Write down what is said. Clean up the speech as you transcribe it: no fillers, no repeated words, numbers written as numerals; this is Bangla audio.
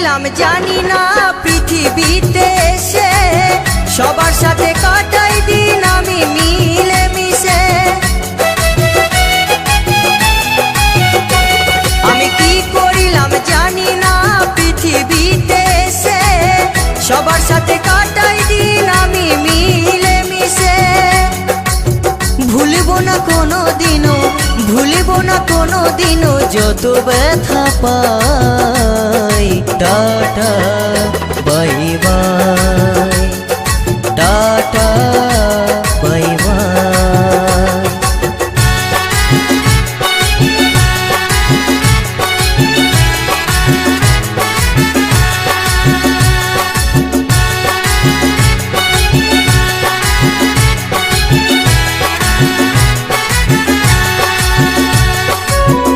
করিলাম জানি না পৃথিবীতে এসে সবার সাথে কাটাই দিন আমি মিলে মিশে। আমি কি করিলাম জানি না পৃথিবীতে এসে সবার সাথে কাটাই দিন আমি মিলে মিশে। ভুলব না কোনো দিনও, ভুলব না কোনো দিনও যত ব্যথা পাই। টাটা।